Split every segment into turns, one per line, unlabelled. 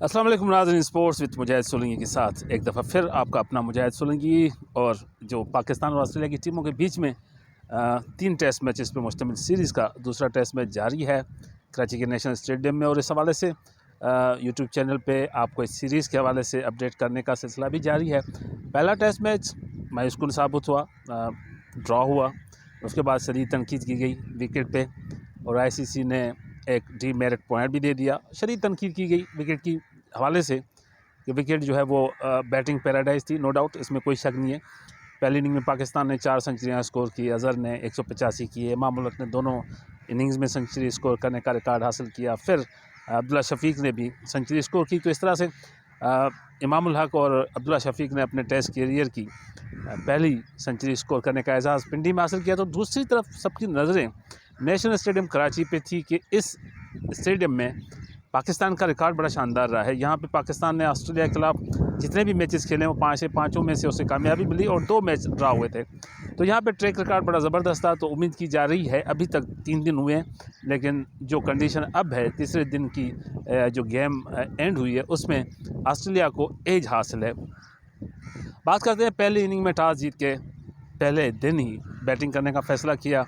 अस्सलाम वालेकुम नाज़रीन, स्पोर्ट्स विद मुजाहिद सोलंकी के साथ एक दफ़ा फिर आपका अपना मुजाहिद सोलंकी। और जो पाकिस्तान और ऑस्ट्रेलिया की टीमों के बीच में 3 टेस्ट मैचेस पर मुश्तमिल सीरीज़ का दूसरा टेस्ट मैच जारी है कराची के नेशनल स्टेडियम में। और इस हवाले से यूट्यूब चैनल पे आपको इस सीरीज़ के हवाले से अपडेट करने का सिलसिला भी जारी है। पहला टेस्ट मैच मायूस कुन साबित हुआ, ड्रॉ हुआ। उसके बाद शदीद तनकीद की गई विकेट पे और ICC ने एक डीमेरिट पॉइंट भी दे दिया। शदीद तनकीद की गई विकेट की हवाले से कि विकेट जो है वो बैटिंग पैराडाइज थी, नो डाउट, इसमें कोई शक नहीं है। पहली इनिंग में पाकिस्तान ने 4 सेंचुरियाँ स्कोर की, अज़हर ने 185 की, इमाम उल हक ने दोनों इनिंग्स में सेंचुरी स्कोर करने का रिकॉर्ड हासिल किया। फिर अब्दुल्ला शफीक ने भी सेंचुरी स्कोर की। तो इस तरह से इमाम उल हक और अब्दुल्ला शफीक ने अपने टेस्ट कैरियर की पहली सेंचुरी स्कोर करने का एजाज़ पिंडी में हासिल किया। तो दूसरी तरफ सबकी नज़रें नेशनल स्टेडियम कराची पे थी कि इस स्टेडियम में पाकिस्तान का रिकॉर्ड बड़ा शानदार रहा है। यहाँ पे पाकिस्तान ने ऑस्ट्रेलिया के खिलाफ जितने भी मैचेस खेले वो 5 से 5 में से उसे कामयाबी मिली और 2 मैच ड्रा हुए थे। तो यहाँ पे ट्रैक रिकॉर्ड बड़ा ज़बरदस्त था। तो उम्मीद की जा रही है, अभी तक 3 दिन हुए हैं, लेकिन जो कंडीशन अब है तीसरे दिन की जो गेम एंड हुई है उसमें ऑस्ट्रेलिया को एज हासिल है। बात करते हैं पहली इनिंग में टॉस जीत के पहले दिन ही बैटिंग करने का फ़ैसला किया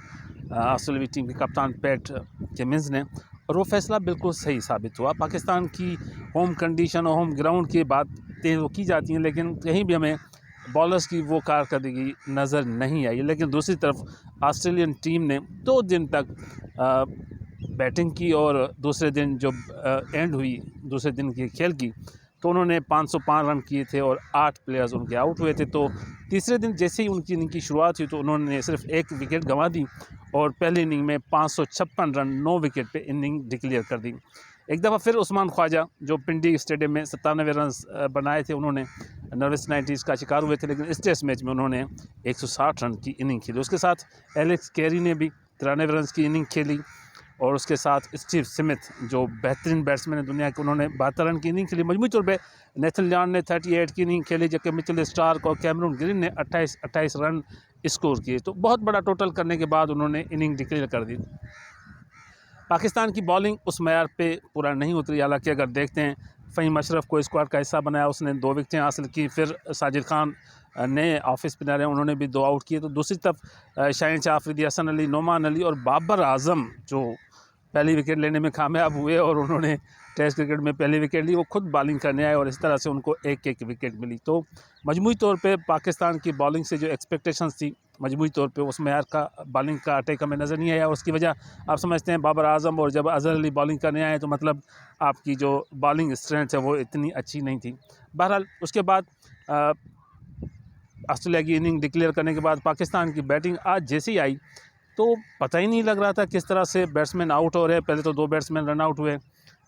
ऑस्ट्रेलियाई टीम के कप्तान पैट कमिंस ने, और वो फ़ैसला बिल्कुल सही साबित हुआ। पाकिस्तान की होम कंडीशन और होम ग्राउंड की बातें वो की जाती हैं, लेकिन कहीं भी हमें बॉलर्स की वो कारकर्दगी नज़र नहीं आई। लेकिन दूसरी तरफ ऑस्ट्रेलियन टीम ने 2 दिन तक बैटिंग की और दूसरे दिन जब एंड हुई दूसरे दिन के खेल की तो उन्होंने 505 रन किए थे और 8 प्लेयर्स उनके आउट हुए थे। तो तीसरे दिन जैसे ही उनकी इनिंग की शुरुआत हुई तो उन्होंने सिर्फ 1 विकेट गंवा दी और पहली इनिंग में 556 रन 9 विकेट पे इनिंग डिक्लेयर कर दी। एक दफ़ा फिर उस्मान ख्वाजा जो पिंडी स्टेडियम में 97 रन बनाए थे, उन्होंने नर्वस 90s का शिकार हुए थे, लेकिन इस टेस्ट मैच में उन्होंने 160 रन की इनिंग खेली। उसके साथ एलेक्स कैरी ने भी 93 रन की इनिंग खेली और उसके साथ स्टीव स्मिथ जो बेहतरीन बैट्समैन है दुनिया के, उन्होंने 72 रन की इनिंग खेली। मजमूई तौर पे नेथन लियॉन ने 38 की इनिंग खेली, जबकि मिचेल स्टार्क और कैमरून ग्रीन ने 28 रन स्कोर किए। तो बहुत बड़ा टोटल करने के बाद उन्होंने इनिंग डिक्लेयर कर दी। पाकिस्तान की बॉलिंग उस मैयार पे पूरा नहीं उतरी। हालांकि अगर देखते हैं फ़हीम अशरफ को स्क्वाड का हिस्सा बनाया, उसने 2 विकेटें हासिल की। फिर साजिद खान नए ऑफ स्पिनर हैं, उन्होंने भी 2 आउट किए। तो दूसरी तरफ शाहीन शाह अफरीदी, हसन अली, नोमान अली और बाबर आजम जो पहली विकेट लेने में कामयाब हुए और उन्होंने टेस्ट क्रिकेट में पहली विकेट ली, वो खुद बॉलिंग करने आए और इस तरह से उनको 1-1 विकेट मिली। तो मजमूई तौर पे पाकिस्तान की बॉलिंग से जो एक्सपेक्टेशंस थी, मजमूई तौर पे उस मेयार का बॉलिंग का अटैक हमें नज़र नहीं आया। उसकी वजह आप समझते हैं बाबर आजम और जब अज़हर अली बॉलिंग करने आए तो मतलब आपकी जो बॉलिंग स्ट्रेंथ है वो इतनी अच्छी नहीं थी। बहरहाल उसके बाद ऑस्ट्रेलिया की इनिंग डिक्लेयर करने के बाद पाकिस्तान की बैटिंग आज जैसे ही आई तो पता ही नहीं लग रहा था किस तरह से बैट्समैन आउट हो रहे हैं। पहले तो 2 बैट्समैन रन आउट हुए,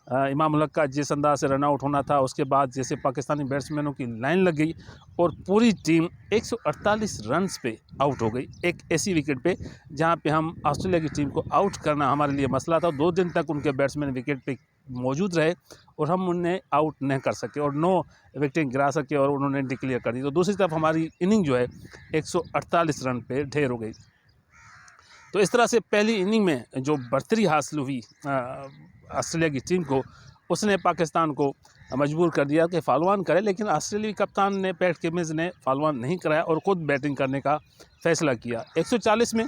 इमाम उल हक का जिस अंदाज से रन आउट होना था, उसके बाद जैसे पाकिस्तानी बैट्समैनों की लाइन लग गई और पूरी टीम 148 रन्स पे आउट हो गई, एक ऐसी विकेट पे जहां पे हम ऑस्ट्रेलिया की टीम को आउट करना हमारे लिए मसला था। 2 दिन तक उनके बैट्समैन विकेट पे मौजूद रहे और हम उन्हें आउट नहीं कर सके और 9 विकेटें गिरा सके और उन्होंने डिक्लेयर कर दी। तो दूसरी तरफ हमारी इनिंग जो है 148 रन पे ढेर हो गई। तो इस तरह से पहली इनिंग में जो बढ़तरी हासिल हुई ऑस्ट्रेलिया की टीम को, उसने पाकिस्तान को मजबूर कर दिया कि फॉलोऑन करे, लेकिन ऑस्ट्रेलियाई कप्तान ने पैट कमिंस ने फॉलोऑन नहीं कराया और ख़ुद बैटिंग करने का फ़ैसला किया। 140 में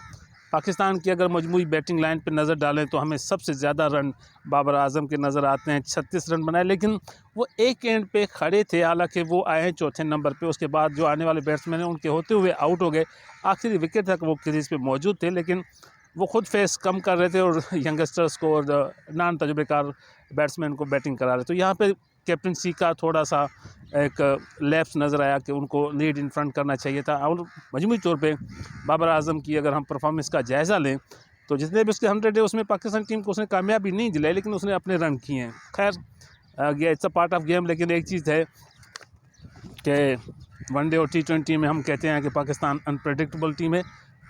पाकिस्तान की अगर मजमूई बैटिंग लाइन पर नज़र डालें तो हमें सबसे ज़्यादा रन बाबर आजम के नज़र आते हैं, 36 रन बनाए, लेकिन वो एक एंड पे खड़े थे। हालांकि वो आए हैं 4थे नंबर पे, उसके बाद जो आने वाले बैट्समैन हैं उनके होते हुए आउट हो गए। आखिरी विकेट तक वो क्रीज पे मौजूद थे, लेकिन वो खुद फेस कम कर रहे थे और यंगस्टर्स को और नान तजुर्बेकार बैट्समैन को बैटिंग करा रहे। तो यहाँ पे कैप्टनसी का थोड़ा सा एक लैप्स नज़र आया कि उनको लीड इन फ्रंट करना चाहिए था। और मजमूई तौर पे बाबर आजम की अगर हम परफॉर्मेंस का जायज़ा लें तो जितने भी उसके 100 है उसमें पाकिस्तान टीम को उसने कामयाबी नहीं दिलाई, लेकिन उसने अपने रन किए हैं। खैर it's a part of game, लेकिन एक चीज़ है कि वनडे और T20 में हम कहते हैं कि पाकिस्तान अनप्रेडिक्टेबल टीम है।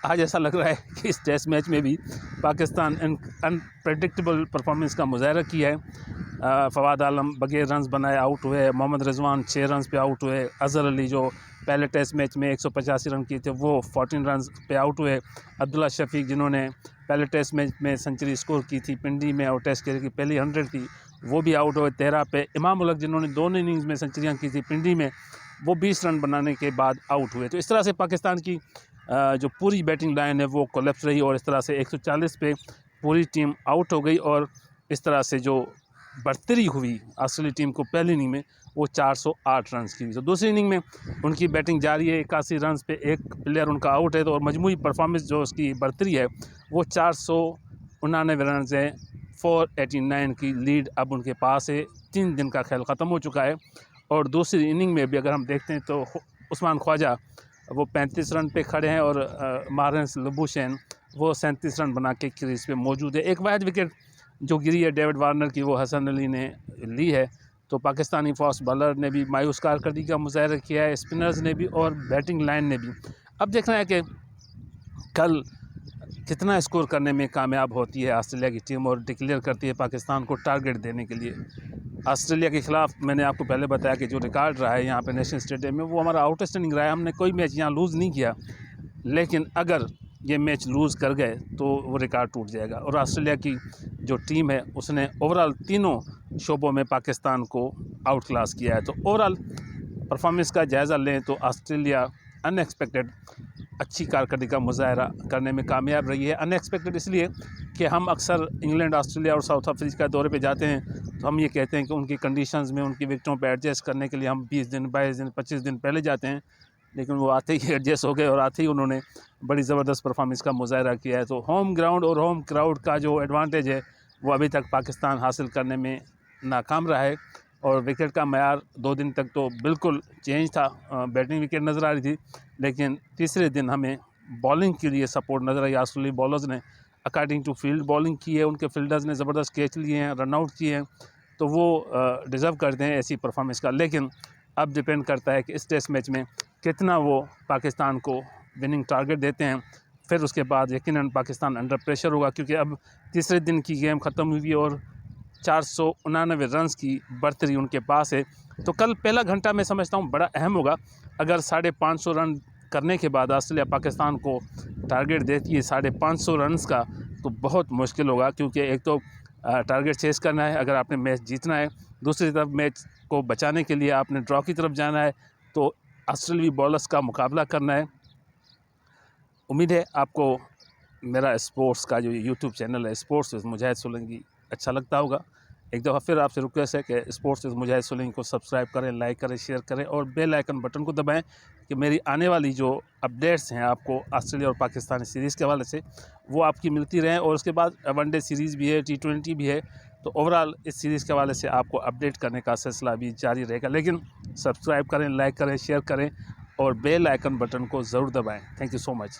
आज ऐसा लग रहा है कि इस टेस्ट मैच में भी पाकिस्तान अनप्रेडिक्टेबल परफॉर्मेंस का मुजाहरा किया है। फवाद आलम बगैर रन्स बनाए आउट हुए, मोहम्मद रिजवान 6 रन्स पे आउट हुए, अज़हर अली जो पहले टेस्ट मैच में 185 रन किए थे वो 14 रन्स पे आउट हुए, अब्दुल्ला शफीक जिन्होंने पहले टेस्ट मैच में सेंचुरी स्कोर की थी पिंडी में और टेस्ट कैरियर की पहली 100 थी, वो भी आउट हुए 13 पे। इमाम उलग जिन्होंने दोनों इनिंग्स में सेंचुरियाँ की थी पिंडी में, वो 20 रन बनाने के बाद आउट हुए। तो इस तरह से पाकिस्तान की जो पूरी बैटिंग लाइन है वो कोलैप्स रही और इस तरह से 140 पे पूरी टीम आउट हो गई और इस तरह से जो बढ़तरी हुई ऑस्ट्रेलिया टीम को पहली इनिंग में वो 408 रन की हुई। तो दूसरी इनिंग में उनकी बैटिंग जारी है, 81 रन पे एक प्लेयर उनका आउट है। तो और मजमूई परफॉर्मेंस जो उसकी बढ़तरी है वो 499 रन है, 489 की लीड अब उनके पास है। 3 दिन का खेल ख़त्म हो चुका है और दूसरी इनिंग में भी अगर हम देखते हैं तो उस्मान ख्वाजा वो 35 रन पे खड़े हैं और मार्नस लबुशेन वो 37 रन बना के क्रीज पे मौजूद है। एक वाहिद विकेट जो गिरी है डेविड वार्नर की वो हसन अली ने ली है। तो पाकिस्तानी फास्ट बॉलर ने भी मायूस कारकर्दगी का मुजाहरा किया है, स्पिनर्स ने भी और बैटिंग लाइन ने भी। अब देखना है कि कल कितना स्कोर करने में कामयाब होती है ऑस्ट्रेलिया की टीम और डिक्लेयर करती है पाकिस्तान को टारगेट देने के लिए। ऑस्ट्रेलिया के ख़िलाफ़ मैंने आपको पहले बताया कि जो रिकॉर्ड रहा है यहाँ पे नेशनल स्टेडियम में वो हमारा आउटस्टैंडिंग रहा है। हमने कोई मैच यहाँ लूज़ नहीं किया, लेकिन अगर ये मैच लूज़ कर गए तो वो रिकॉर्ड टूट जाएगा। और ऑस्ट्रेलिया की जो टीम है उसने ओवरऑल तीनों शोबों में पाकिस्तान को आउट क्लास किया है। तो ओवरऑल परफॉर्मेंस का जायज़ा लें तो ऑस्ट्रेलिया अनएक्सपेक्टेड अच्छी कारकर्दगी का मुजाहरा करने में कामयाब रही है। अनएक्सपेक्टेड इसलिए कि हम अक्सर इंग्लैंड, ऑस्ट्रेलिया और साउथ अफ्रीका दौरे पे जाते हैं तो हम ये कहते हैं कि उनकी कंडीशंस में उनकी विकेटों पे एडजस्ट करने के लिए हम 20 दिन, 22 दिन, 25 दिन पहले जाते हैं, लेकिन वो आते ही एडजस्ट हो गए और आते ही उन्होंने बड़ी ज़बरदस्त परफॉर्मेंस का मुजाहरा किया है। तो होम ग्राउंड और होम क्राउड का जो एडवांटेज है वो अभी तक पाकिस्तान हासिल करने में नाकाम रहा है। और विकेट का मयार 2 दिन तक तो बिल्कुल चेंज था, बैटिंग विकेट नज़र आ रही थी, लेकिन तीसरे दिन हमें बॉलिंग के लिए सपोर्ट नज़र आई। ऑस्ट्रेलियाई बॉलर्स ने अकॉर्डिंग टू फील्ड बॉलिंग की है, उनके फील्डर्स ने ज़बरदस्त कैच लिए हैं, रन आउट किए हैं, तो वो डिज़र्व करते हैं ऐसी परफॉर्मेंस का। लेकिन अब डिपेंड करता है कि इस टेस्ट मैच में कितना वो पाकिस्तान को विनिंग टारगेट देते हैं। फिर उसके बाद यकीनन पाकिस्तान अंडर प्रेशर होगा, क्योंकि अब तीसरे दिन की गेम ख़त्म हुई और 489 रन की बढ़तरी उनके पास है। तो कल पहला घंटा मैं समझता हूँ बड़ा अहम होगा। अगर 550 रन करने के बाद ऑस्ट्रेलिया पाकिस्तान को टारगेट देती है 550 रन का, तो बहुत मुश्किल होगा, क्योंकि एक तो टारगेट चेस करना है अगर आपने मैच जीतना है, दूसरी तरफ मैच को बचाने के लिए आपने ड्रॉ की तरफ जाना है, तो ऑस्ट्रेलियाई बॉलर्स का मुकाबला करना है। उम्मीद है आपको मेरा स्पोर्ट्स का जो यूट्यूब चैनल है स्पोर्ट्स विद मुजाहिद सोलंकी अच्छा लगता होगा। एक दफ़ा फिर आपसे रिक्वेस्ट है कि स्पोर्ट्स विद मुजाहिद सोलंकी को सब्सक्राइब करें, लाइक करें, शेयर करें और बेल आइकन बटन को दबाएं कि मेरी आने वाली जो अपडेट्स हैं आपको ऑस्ट्रेलिया और पाकिस्तान सीरीज़ के हवाले से वो आपकी मिलती रहें। और उसके बाद वनडे सीरीज़ भी है, T20 भी है, तो ओवरऑल इस सीरीज़ के हवाले से आपको अपडेट करने का सिलसिला भी जारी रहेगा। लेकिन सब्सक्राइब करें, लाइक करें, शेयर करें और बेल आइकन बटन को ज़रूर दबाएँ। Thank you so much.